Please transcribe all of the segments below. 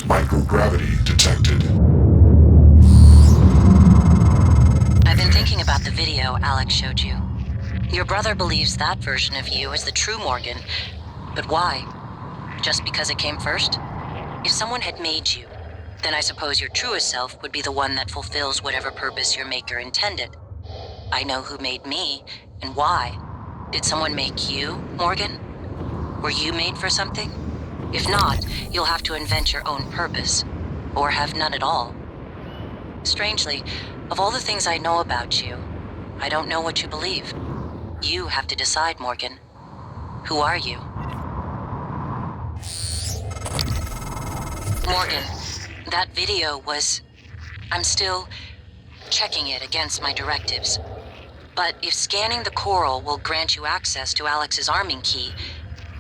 Microgravity detected. I've been thinking about the video Alex showed you. Your brother believes that version of you is the true Morgan. But why? Just because it came first? If someone had made you, then I suppose your truest self would be the one that fulfills whatever purpose your maker intended. I know who made me, and why. Did someone make you, Morgan? Were you made for something? If not, you'll have to invent your own purpose. Or have none at all. Strangely, of all the things I know about you, I don't know what you believe. You have to decide, Morgan. Who are you? Morgan, that video was... I'm still checking it against my directives. But if scanning the coral will grant you access to Alex's arming key,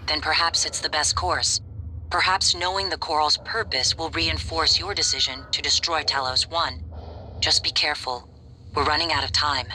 then perhaps it's the best course. Perhaps knowing the coral's purpose will reinforce your decision to destroy Talos 1. Just be careful. We're running out of time.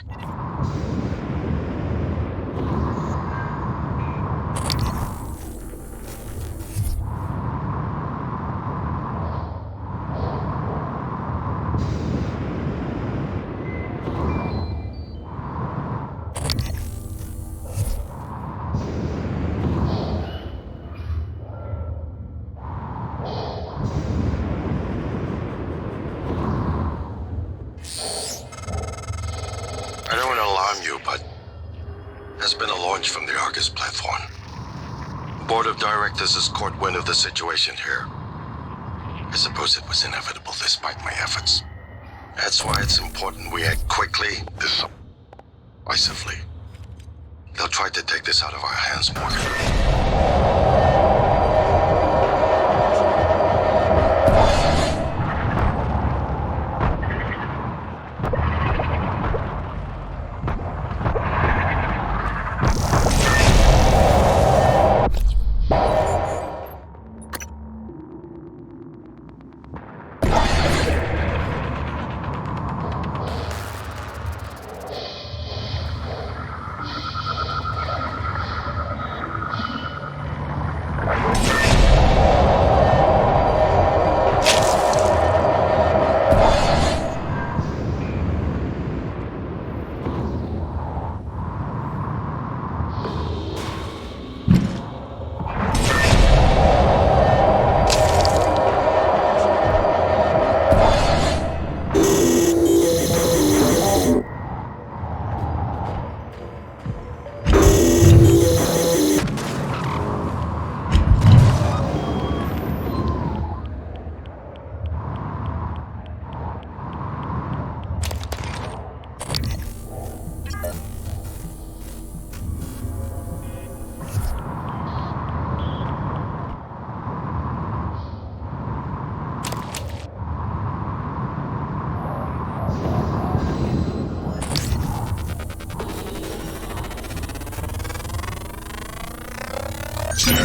I don't want to alarm you, but there's been a launch from the Argus platform. The board of directors has caught wind of the situation here. I suppose it was inevitable despite my efforts. That's why it's important we act quickly, decisively. They'll try to take this out of our hands, Morgan.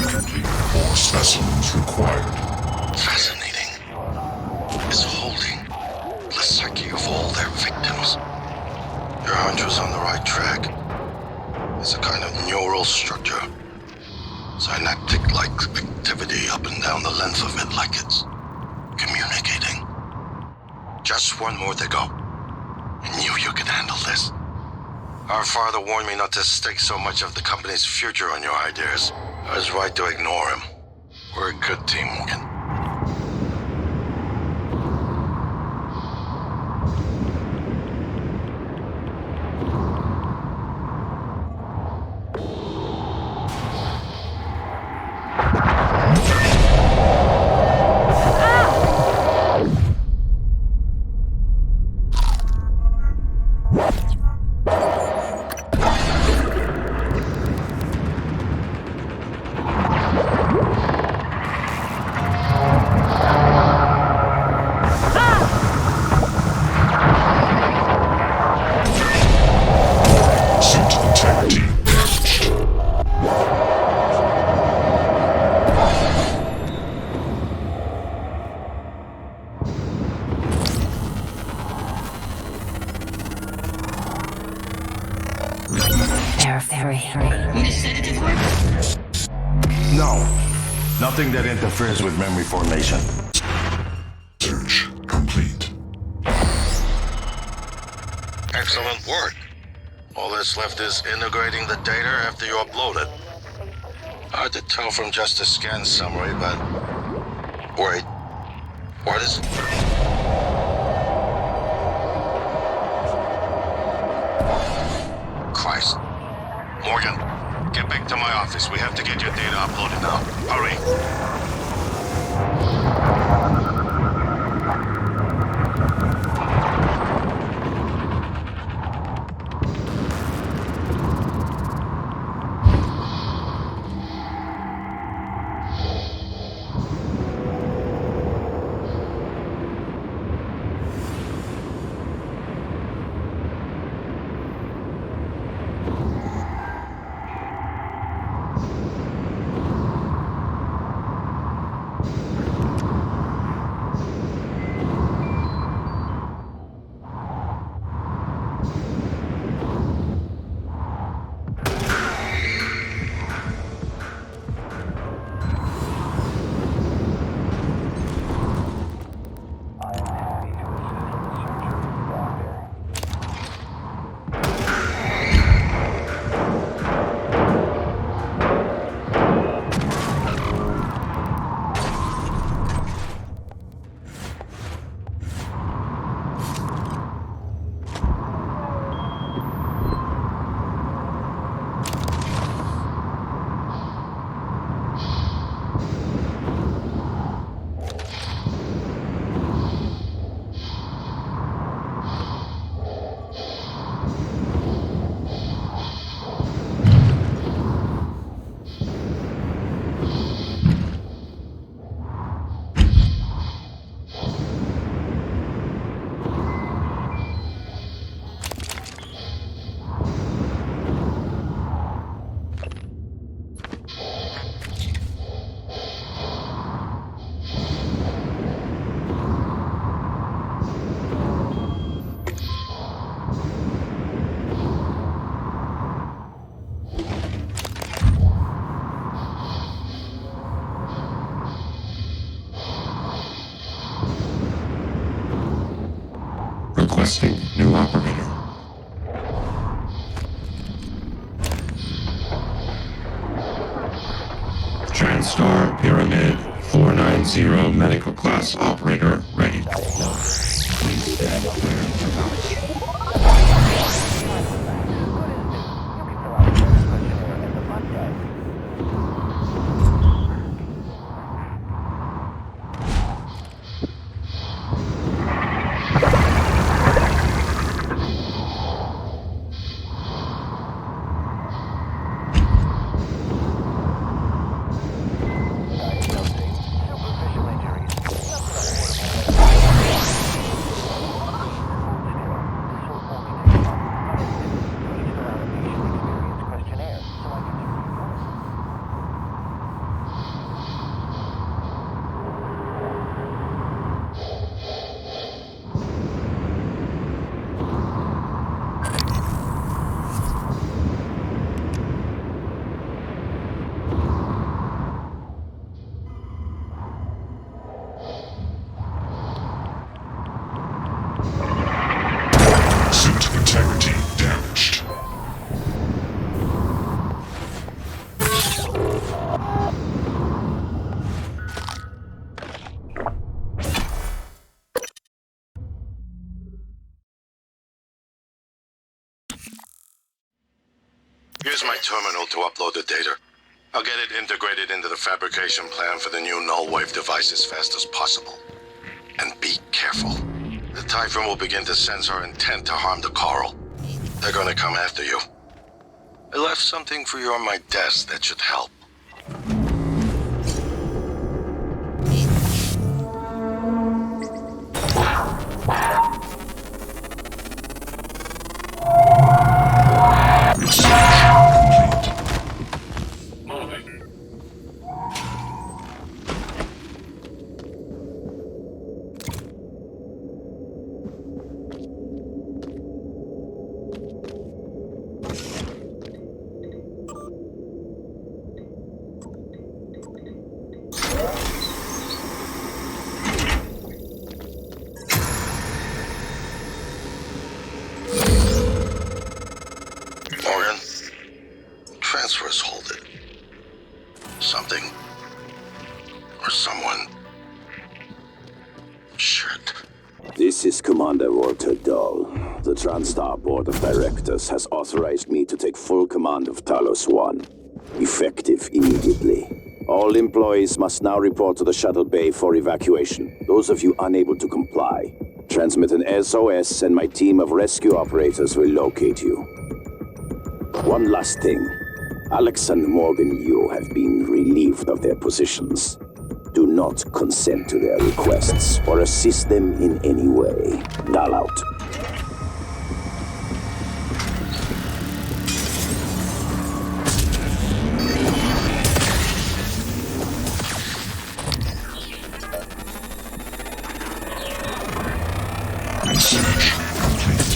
Complete. More specimens required. Fascinating. It's holding the psyche of all their victims. Your hunch was on the right track. It's a kind of neural structure. Synaptic-like activity up and down the length of it, like it's communicating. Just one more to go. I knew you could handle this. Our father warned me not to stake so much of the company's future on your ideas. I was right to ignore him. We're a good team, Morgan. No, nothing that interferes with memory formation. Excellent work. All that's left is integrating the data after you upload it. Hard to tell from just a scan summary, but... Wait. What is... Christ. Morgan, get back to my office. We have to get your data uploaded now. Hurry. Requesting new operator. TranStar Pyramid 490 medical class operator ready. Please stand clear of house. Integrity damaged. Here's my terminal to upload the data. I'll get it integrated into the fabrication plan for the new null wave device as fast as possible. And be careful. The Typhon will begin to sense our intent to harm the coral. They're gonna come after you. I left something for you on my desk that should help. This is Commander Walter Dahl. The TranStar Board of Directors has authorized me to take full command of Talos 1. Effective immediately. All employees must now report to the shuttle bay for evacuation. Those of you unable to comply, transmit an SOS and my team of rescue operators will locate you. One last thing. Alex and Morgan Yu have been relieved of their positions. Do not consent to their requests or assist them in any way. Dahl out. Research complete.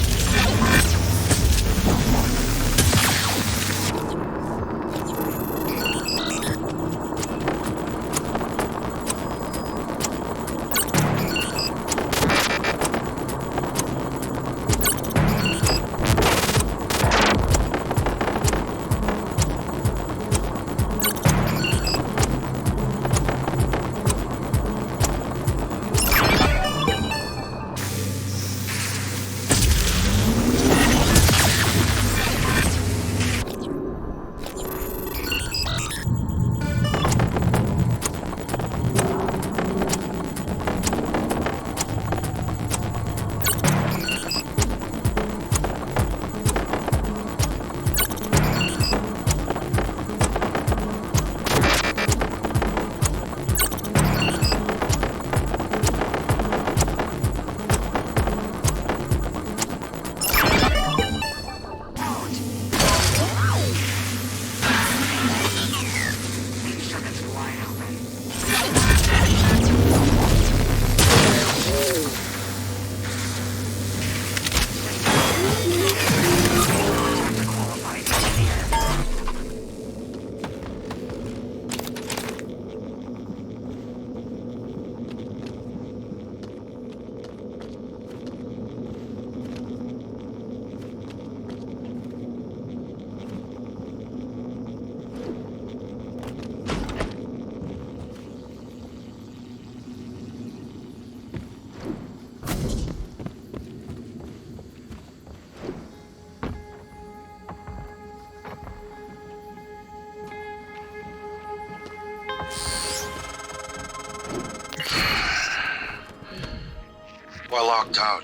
We're locked out.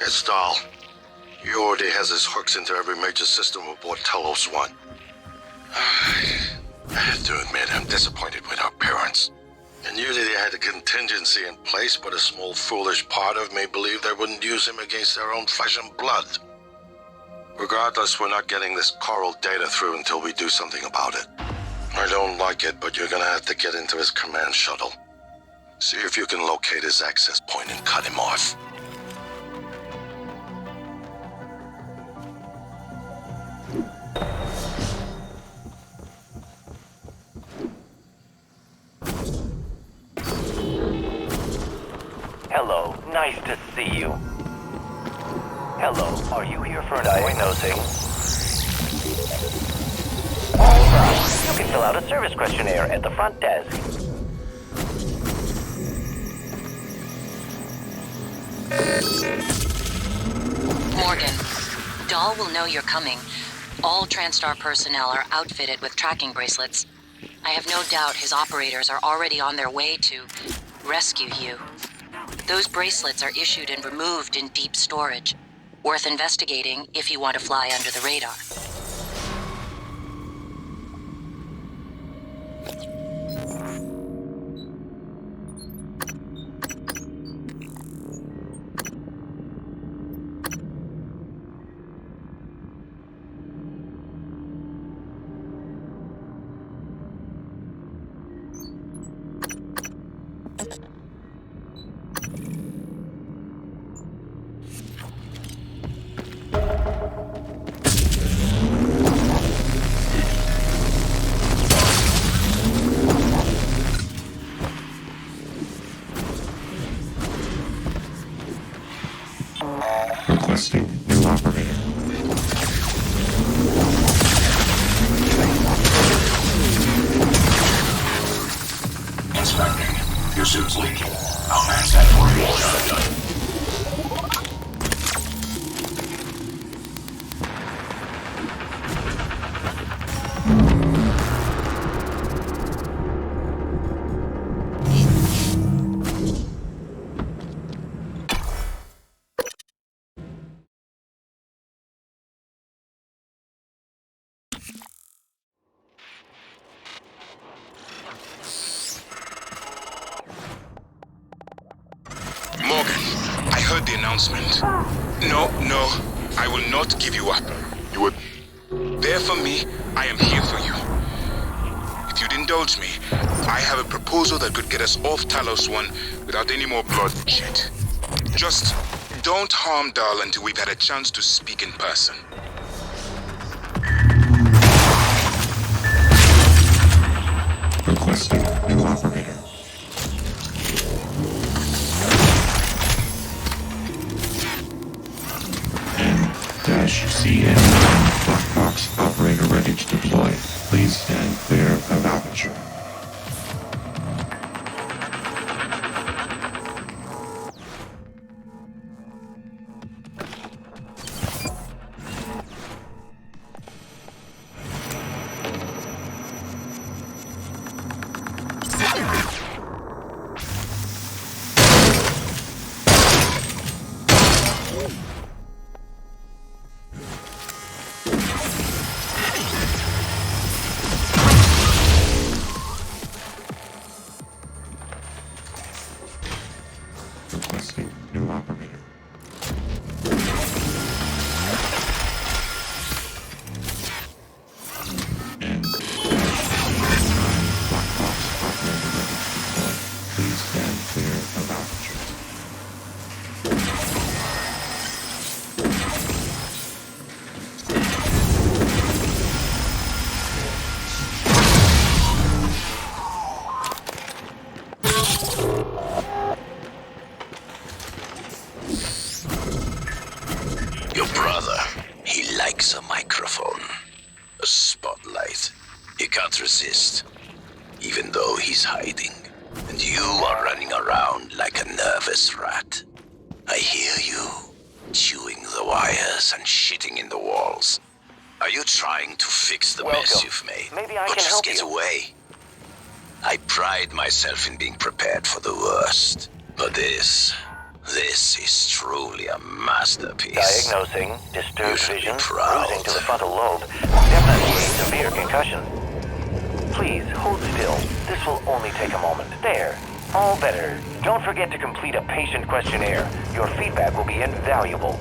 It's Dahl. He already has his hooks into every major system aboard Talos 1. I have to admit, I'm disappointed with our parents. I knew that they had a contingency in place, but a small foolish part of me believed they wouldn't use him against their own flesh and blood. Regardless, we're not getting this coral data through until we do something about it. I don't like it, but you're gonna have to get into his command shuttle. See if you can locate his access point and cut him off. Hello, nice to see you. Hello, are you here for an diagnosing? Alright, you can fill out a service questionnaire at the front desk. Morgan, Dahl will know you're coming. All TranStar personnel are outfitted with tracking bracelets. I have no doubt his operators are already on their way to rescue you. Those bracelets are issued and removed in deep storage. Worth investigating if you want to fly under the radar. Requesting new operator. Inspecting. Your suit's leaking. I'll manage that for you, Shotgun. Morgan, I heard the announcement. No, I will not give you up. You were there for me. I am here for you. If you'd indulge me, I have a proposal that could get us off Talos 1 without any more bloodshed. Just don't harm Dahl until we've had a chance to speak in person. Requesting new operator. CN black box operator ready to deploy. Please stand clear of aperture. Requesting new operator. And black box operator ready to deploy. Please stand clear of aperture. Your brother, he likes a microphone, a spotlight. He can't resist, even though he's hiding. And you are running around like a nervous rat. I hear you, chewing the wires and shitting in the walls. Are you trying to fix the mess Welcome. you've made? Maybe I or can just help get you. away? I pride myself in being prepared for the worst. But this is truly a masterpiece. Diagnosing You disturbed should be vision, proud. bruising to the frontal lobe, definitely a severe concussion. Please, hold still. This will only take a moment. There. All better. Don't forget to complete a patient questionnaire. Your feedback will be invaluable.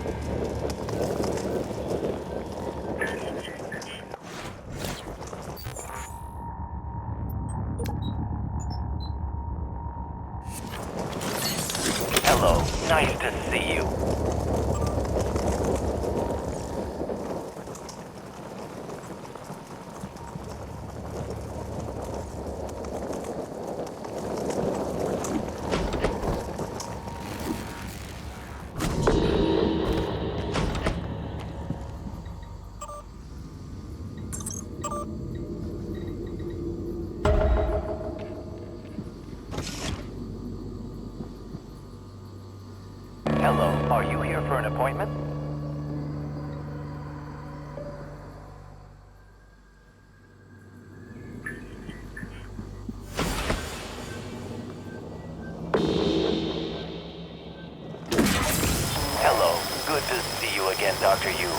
Hello. Nice to see you. Hello. Are you here for an appointment? Hello. Good to see you again, Dr. Yu.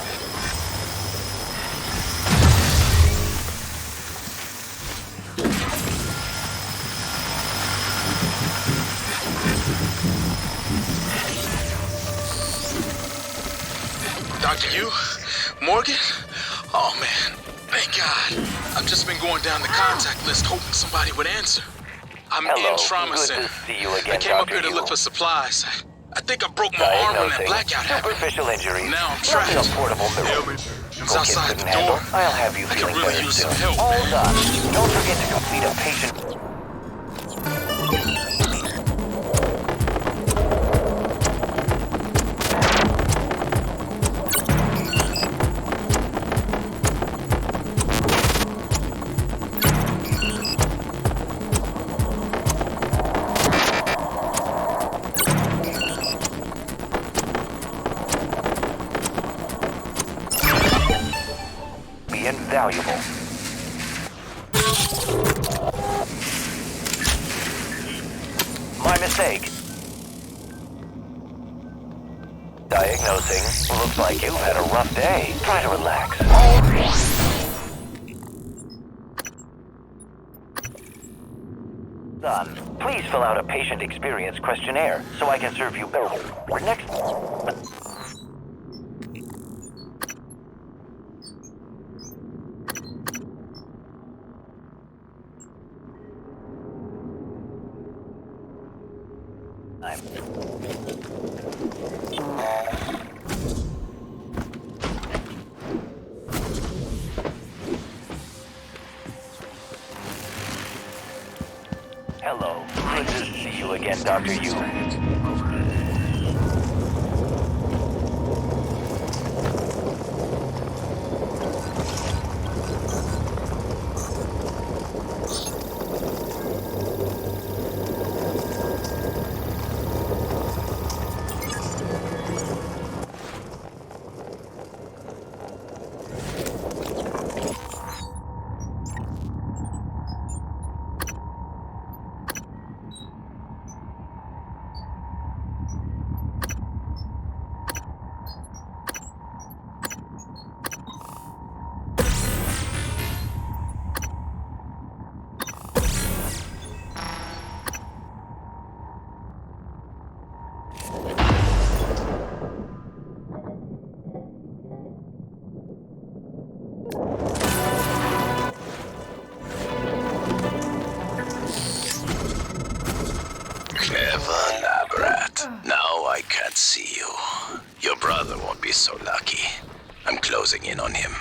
Dr. Yu? Morgan? Oh man, thank God. I've just been going down the contact list hoping somebody would answer. I'm Hello. in trauma Good center. to see you again, I came up Dr. here to Yu. look for supplies. I think I broke my arm when that Diagnosing blackout happened. superficial injuries. Now I'm Nothing trapped. a portable Help miracle. me. It's Go get outside couldn't the door. handle. I'll have you I feeling could really better use soon. some help. Hold on. Don't forget to complete a patient. valuable. My mistake. Diagnosing. Looks like you've had a rough day. Try to relax. Son, please fill out a patient experience questionnaire so I can serve you better. Next. Hello. Good to see you again, Dr. Yu. Clever lab rat. Now I can't see you. Your brother won't be so lucky. I'm closing in on him.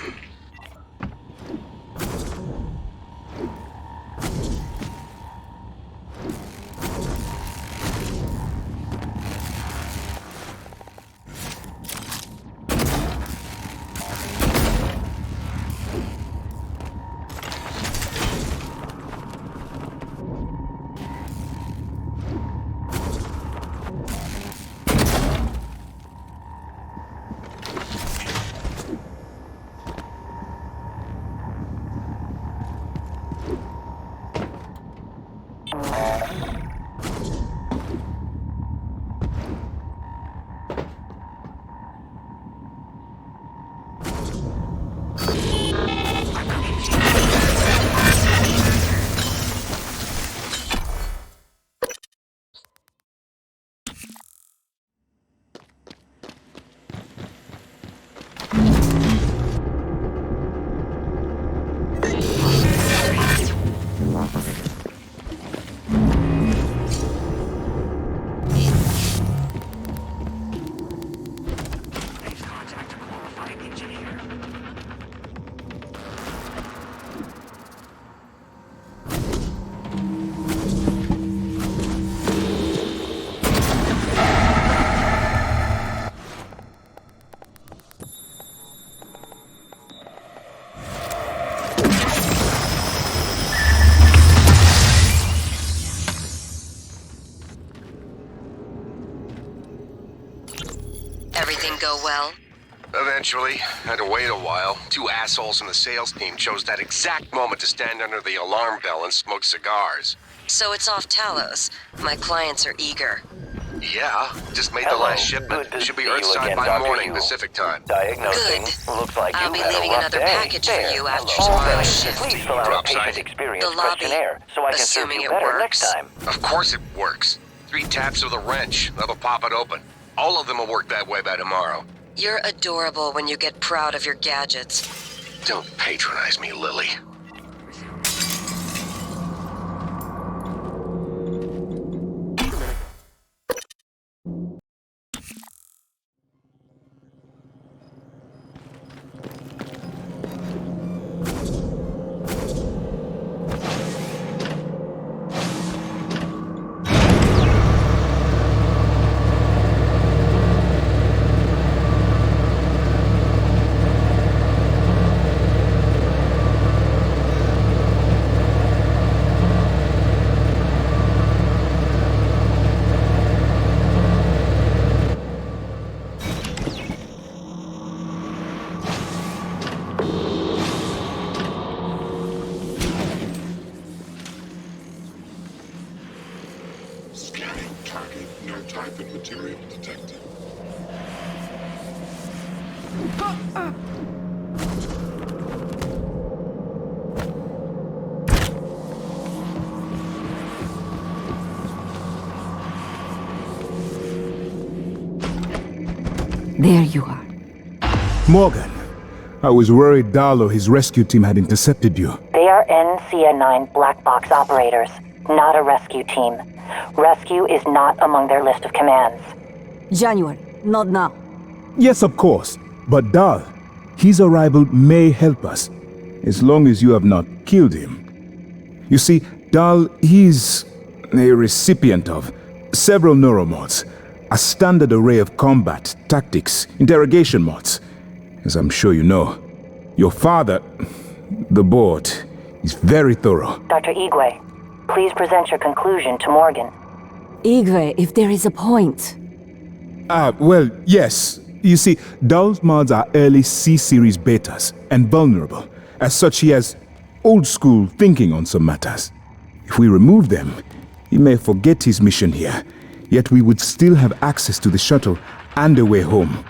Everything go well? Eventually, had to wait a while. Two assholes from the sales team chose that exact moment to stand under the alarm bell and smoke cigars. So it's off Talos. My clients are eager. Yeah, just made the Hello. last shipment. Good to Should be see you Earthside again, by Dr. morning Yu. Pacific time. Diagnosing. Good. Looks like I'll you've be had leaving a rough another day. package for you after Hello. tomorrow's shift. Please fill out a Drop site. patient experience The lobby. questionnaire so I can serve Assuming you it better works. next time. Of course it works. 3 taps with a wrench. That'll pop it open. All of them will work that way by tomorrow. You're adorable when you get proud of your gadgets. Don't patronize me, Lily. No Typhon material detected. There you are. Morgan, I was worried Dahl or his rescue team had intercepted you. They are NCA-9 black box operators, not a rescue team. Rescue is not among their list of commands. January, not now. Yes, of course. But Dahl, his arrival may help us, as long as you have not killed him. You see, Dahl, he's a recipient of several neuromods, a standard array of combat, tactics, interrogation mods. As I'm sure you know, your father, the board, is very thorough. Dr. Igwe, please present your conclusion to Morgan. Igwe, if there is a point. Well, yes. You see, Dahl's mods are early C-series betas and vulnerable. As such, he has old-school thinking on some matters. If we remove them, he may forget his mission here, yet we would still have access to the shuttle and a way home,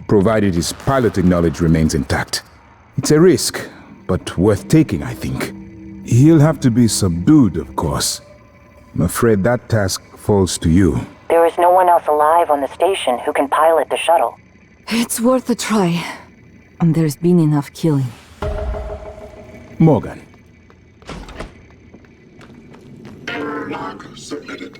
provided his piloting knowledge remains intact. It's a risk, but worth taking, I think. He'll have to be subdued, of course. I'm afraid that task falls to you. There is no one else alive on the station who can pilot the shuttle. It's worth a try. And there's been enough killing. Morgan. Error log submitted.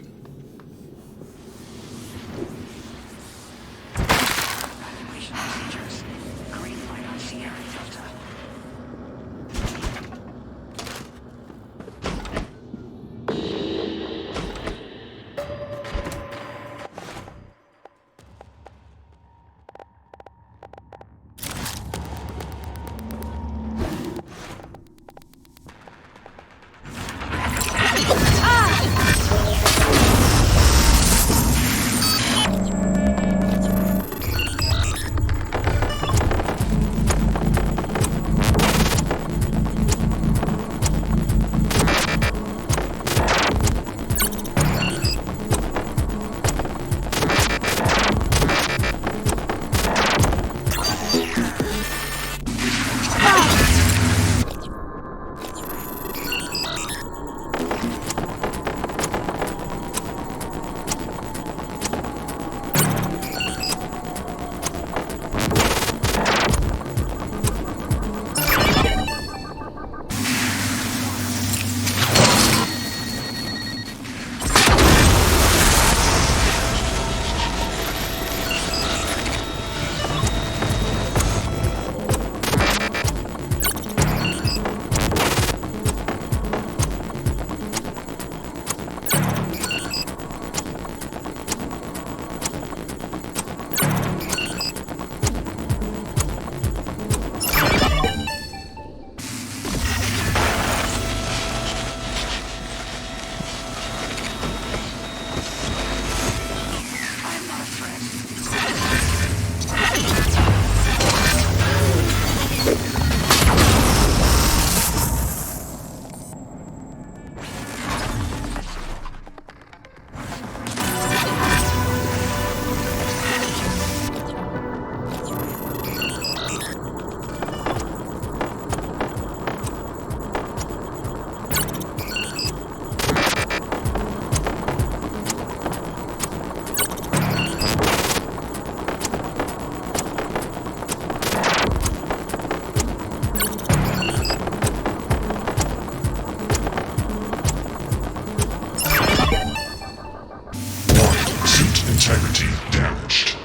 Integrity damaged.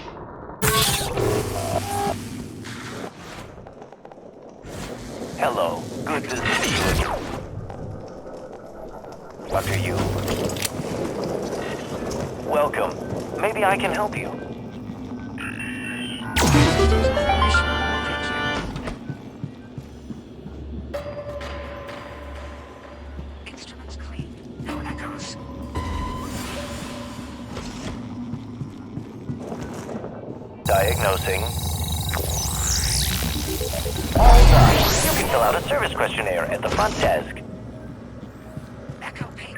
Hello. Good to see you again. What are you? Welcome. Maybe I can help you. Instruments clean. No echoes. Diagnosing. All done. You can fill out a service questionnaire at the front desk. Echo ping.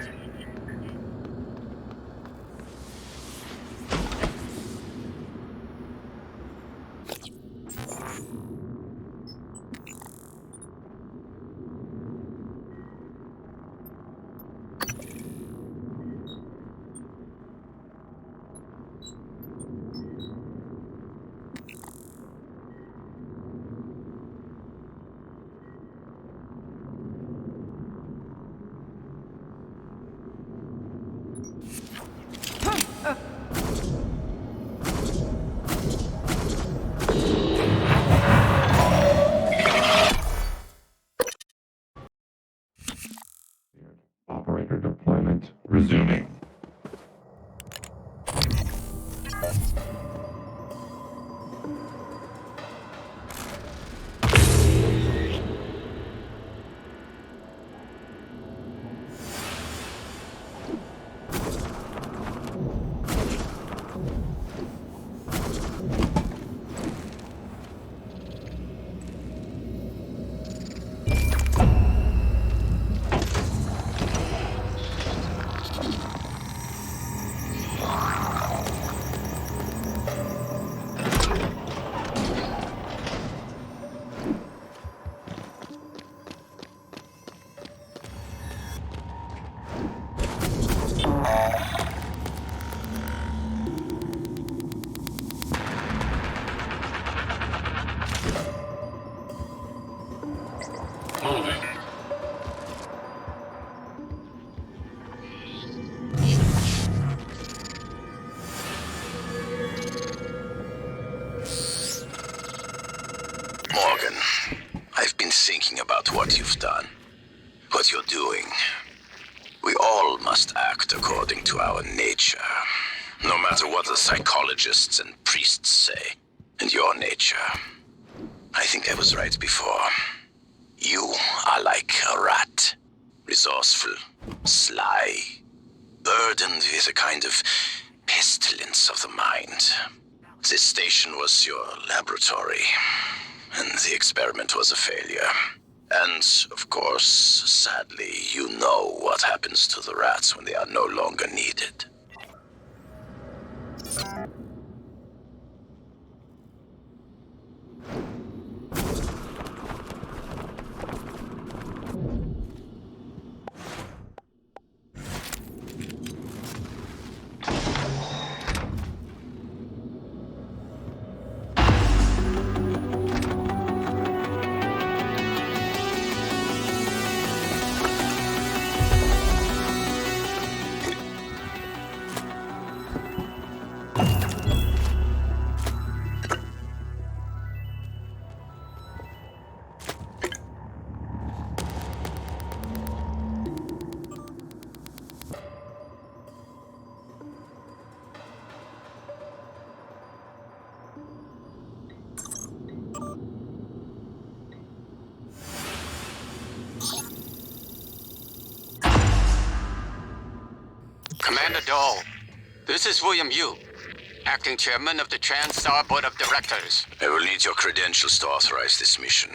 Morgan, I've been thinking about what you've done, what you're doing. We all must act according to our nature, no matter what the psychologists and priests say. And your nature, I think I was right before. You are like a rat, resourceful, sly, burdened with a kind of pestilence of the mind. This station was your laboratory, and the experiment was a failure. And, of course, sadly, you know what happens to the rats when they are no longer needed. Commander Dole, this is William Yu, acting chairman of the TranStar Board of Directors. I will need your credentials to authorize this mission.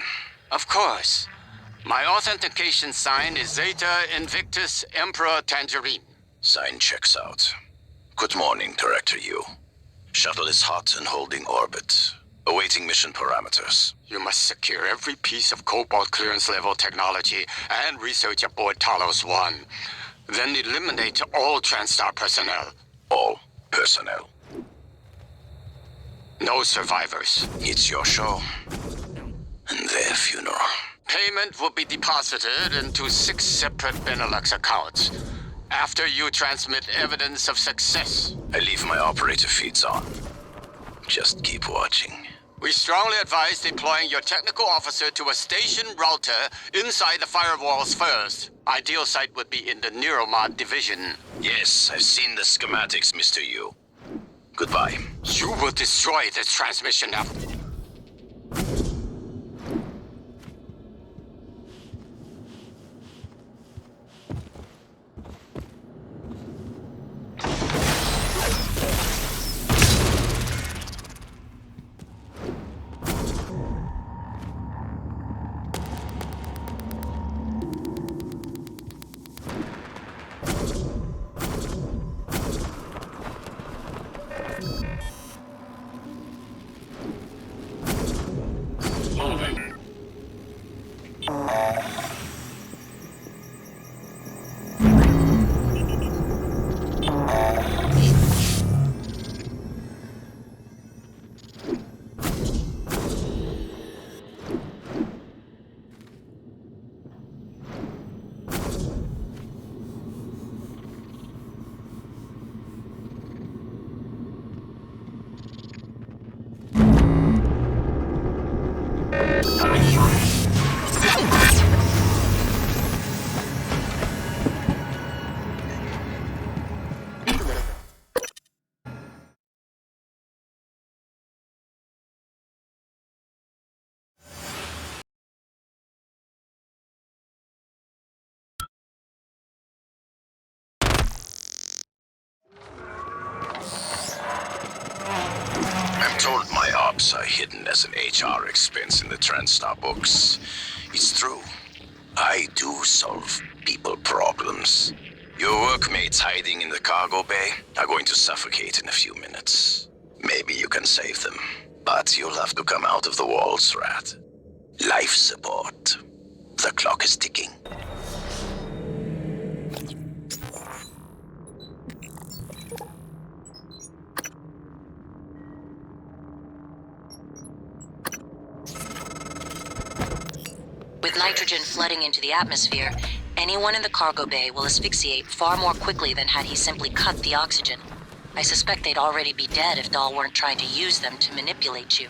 Of course. My authentication sign is Zeta Invictus Emperor Tangerine. Sign checks out. Good morning, Director Yu. Shuttle is hot and holding orbit. Awaiting mission parameters. You must secure every piece of Cobalt clearance level technology and research aboard Talos 1. Then eliminate all TranStar personnel. All personnel. No survivors. It's your show. And their funeral. Payment will be deposited into 6 separate Benelux accounts after you transmit evidence of success. I leave my operator feeds on. Just keep watching. We strongly advise deploying your technical officer to a station router inside the firewalls first. Ideal site would be in the Neuromod division. Yes, I've seen the schematics, Mr. Yu. Goodbye. You will destroy this transmission now. Told my ops are hidden as an HR expense in the TranStar books. It's true. I do solve people problems. Your workmates hiding in the cargo bay are going to suffocate in a few minutes. Maybe you can save them, but you'll have to come out of the walls, Rat. Life support. The clock is ticking. With nitrogen flooding into the atmosphere, anyone in the cargo bay will asphyxiate far more quickly than had he simply cut the oxygen. I suspect they'd already be dead if Dahl weren't trying to use them to manipulate you.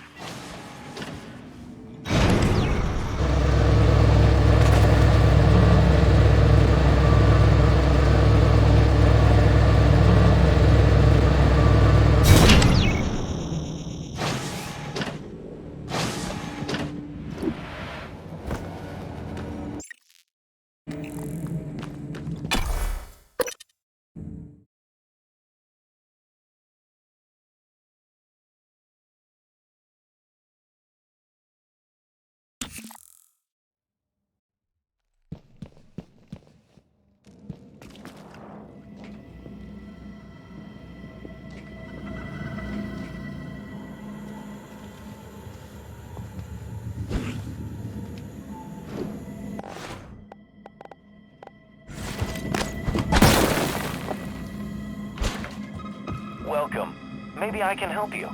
Welcome. Maybe I can help you.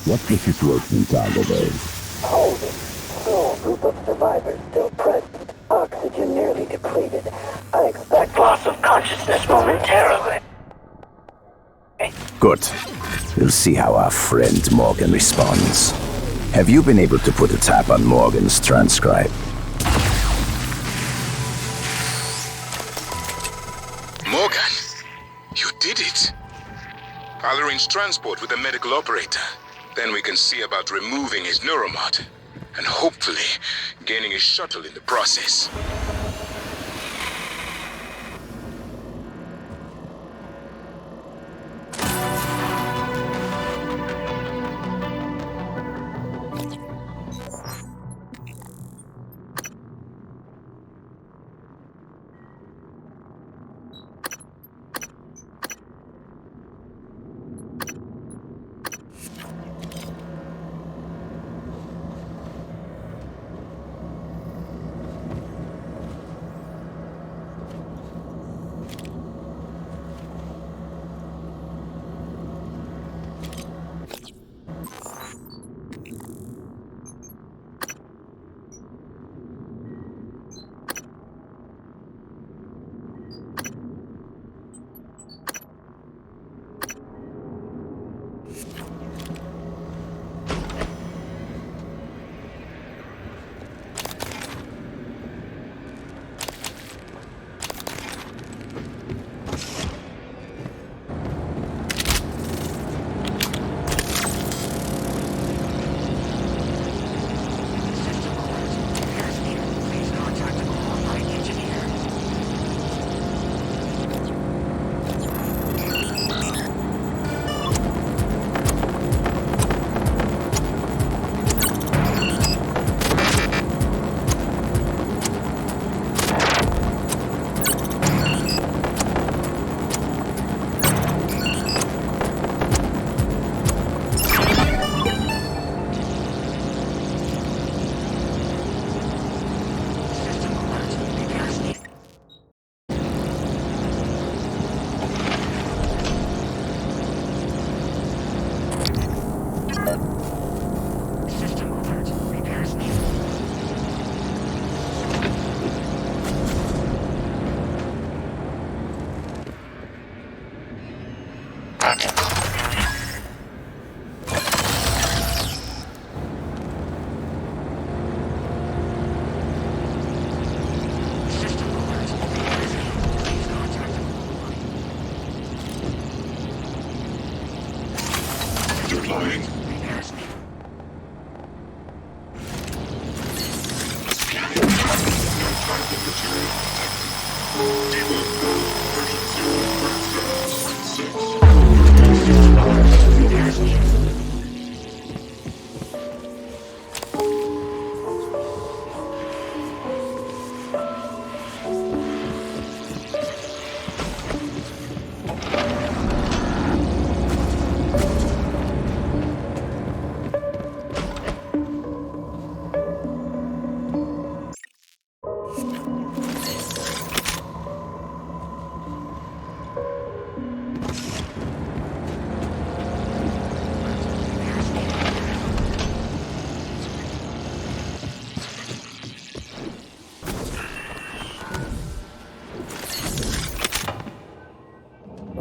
What's the situation in cargo bay? Hold it. Small group of survivors still present. Oxygen nearly depleted. I expect loss of consciousness momentarily. Good. We'll see how our friend Morgan responds. Have you been able to put a tap on Morgan's transcribe? Morgan, you did it. I'll arrange transport with the medical operator. Then we can see about removing his neuromod, and hopefully gaining his shuttle in the process.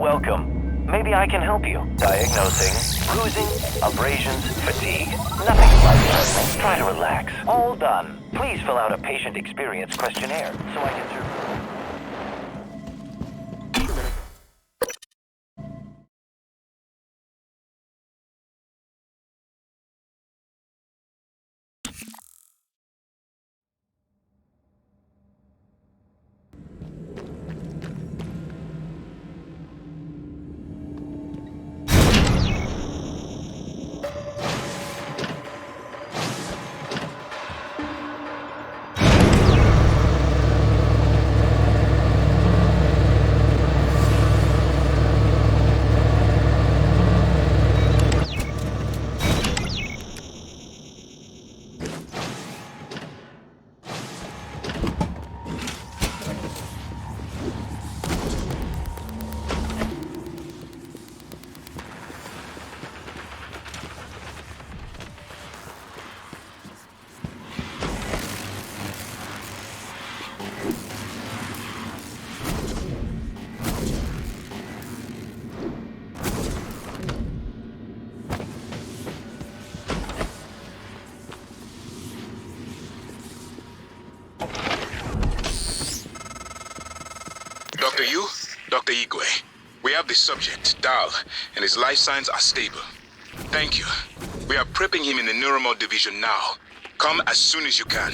Welcome. Maybe I can help you. Diagnosing, bruising, abrasions, fatigue. Nothing life-threatening. Try to relax. All done. Please fill out a patient experience questionnaire so I can serve. Dr. Yu, Dr. Igwe. We have the subject, Dal, and his life signs are stable. Thank you. We are prepping him in the neuromod division now. Come as soon as you can.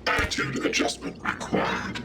Attitude adjustment required.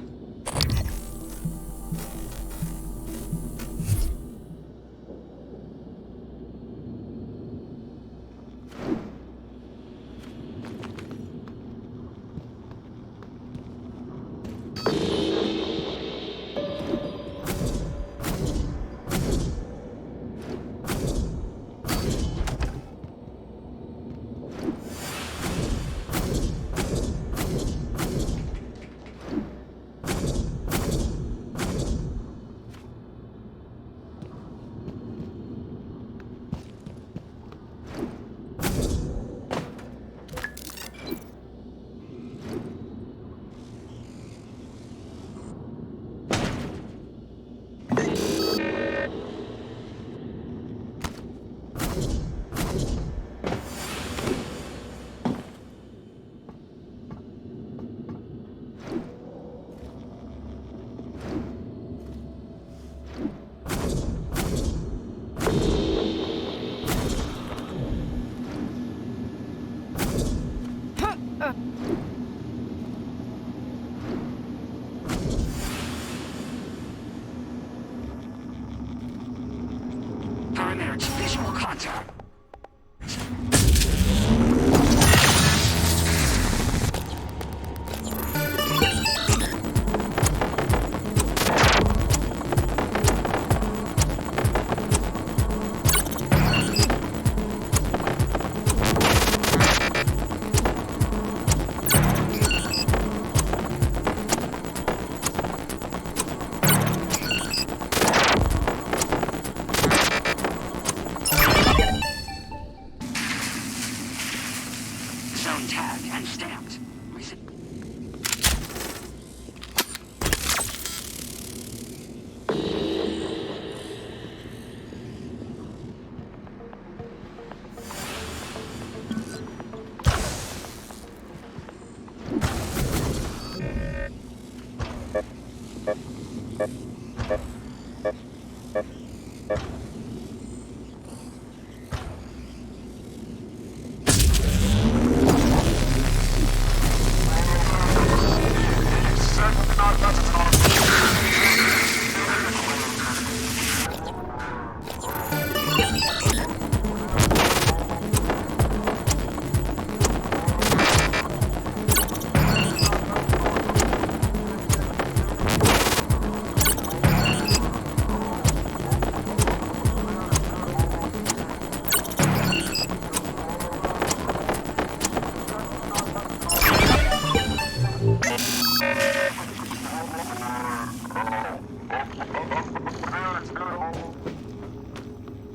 Visual contact.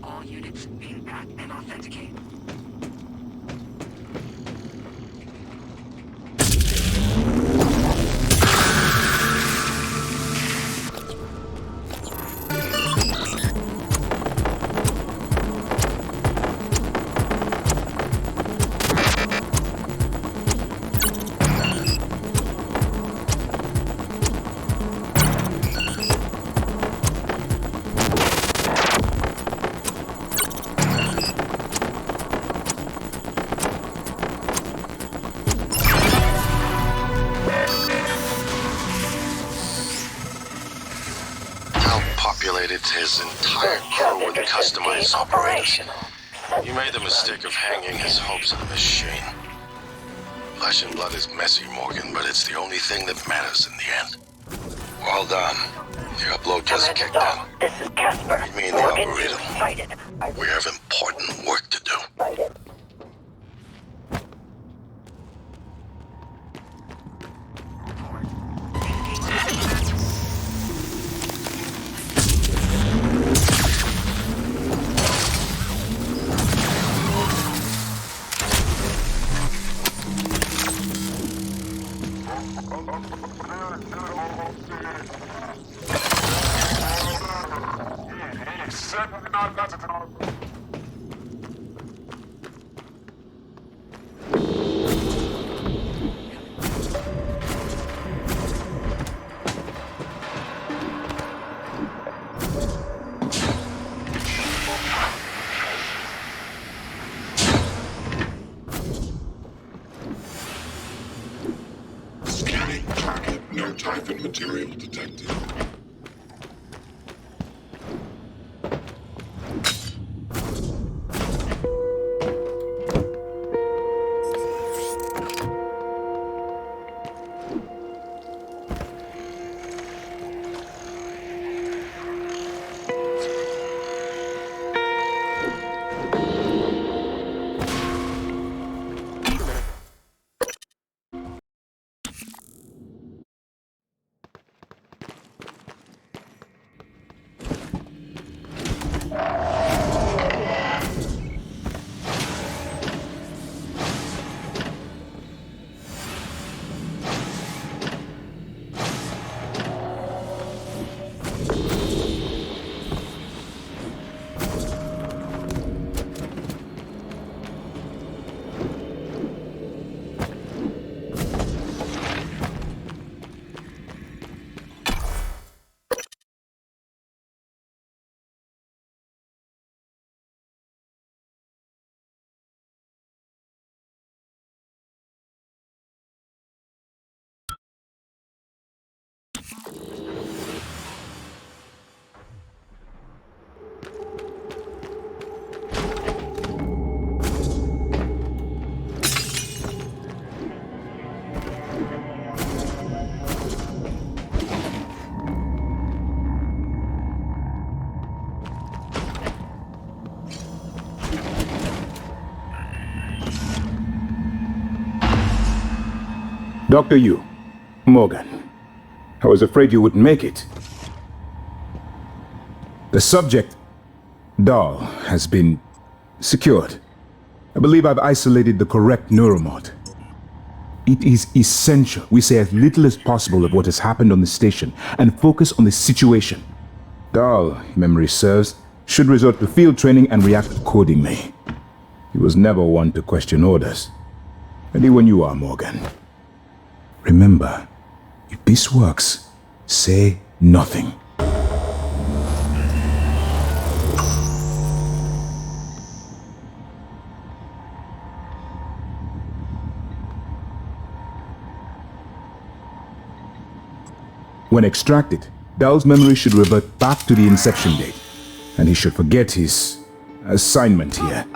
All units being packed and authenticate. Populated his entire crew with customized operators. He made the mistake of hanging his hopes on the machine. Flesh and blood is messy, Morgan, but it's the only thing that matters in the end. Well done. The upload just kicked in. This is Casper. You mean the Morgan, operator? you sighted. We have important work to do. Sighted. Scanning target. No Typhon material detected. Dr. Yu, Morgan, I was afraid you wouldn't make it. The subject, doll, has been secured. I believe I've isolated the correct neuromod. It is essential we say as little as possible of what has happened on the station and focus on the situation. Doll, if memory serves, should resort to field training and react accordingly. He was never one to question orders. Ready when you are, Morgan. Remember, if this works, say nothing. When extracted, Dahl's memory should revert back to the inception date, and he should forget his assignment here.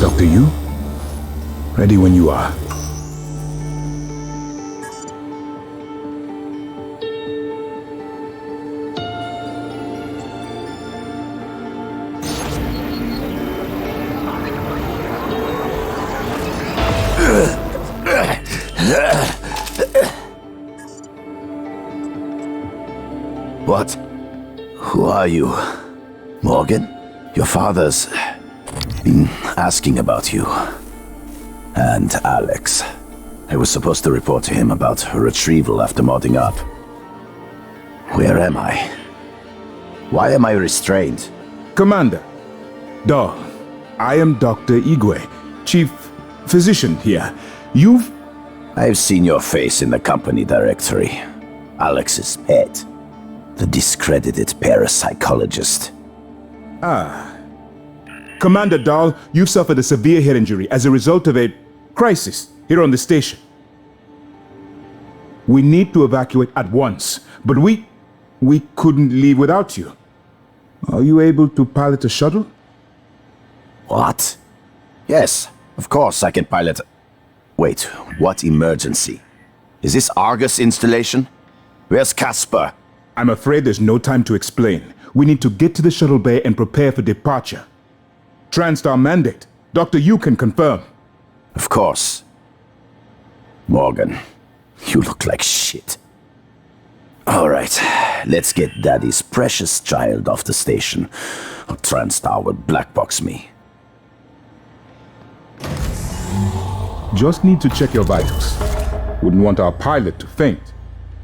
Dr. Yu, ready when you are. What? Who are you? Morgan? Your father's been asking about you. And Alex. I was supposed to report to him about her retrieval after modding up. Where am I? Why am I restrained? Commander, Dahl, I am Dr. Igwe, Chief Physician here. I've seen your face in the company directory. Alex's pet. The discredited parapsychologist. Commander Dahl, you've suffered a severe head injury as a result of a crisis here on the station. We need to evacuate at once, but we couldn't leave without you. Are you able to pilot a shuttle? What? Yes, of course I can pilot. Wait, what emergency? Is this Argus installation? Where's Casper? I'm afraid there's no time to explain. We need to get to the shuttle bay and prepare for departure. TranStar mandate. Dr. Yu can confirm. Of course. Morgan, you look like shit. Alright, let's get Daddy's precious child off the station, or TranStar will blackbox me. Just need to check your vitals. Wouldn't want our pilot to faint.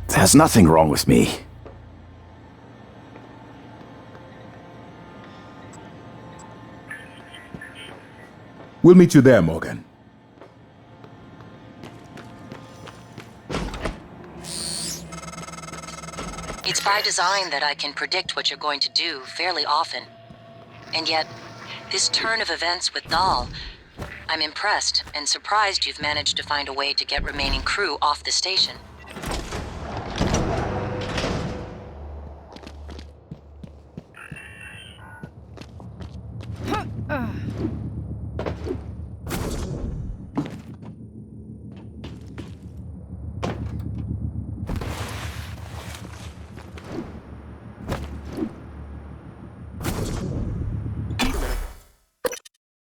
There's nothing wrong with me. We'll meet you there, Morgan. It's by design that I can predict what you're going to do fairly often. And yet, this turn of events with Dahl, I'm impressed and surprised you've managed to find a way to get remaining crew off the station.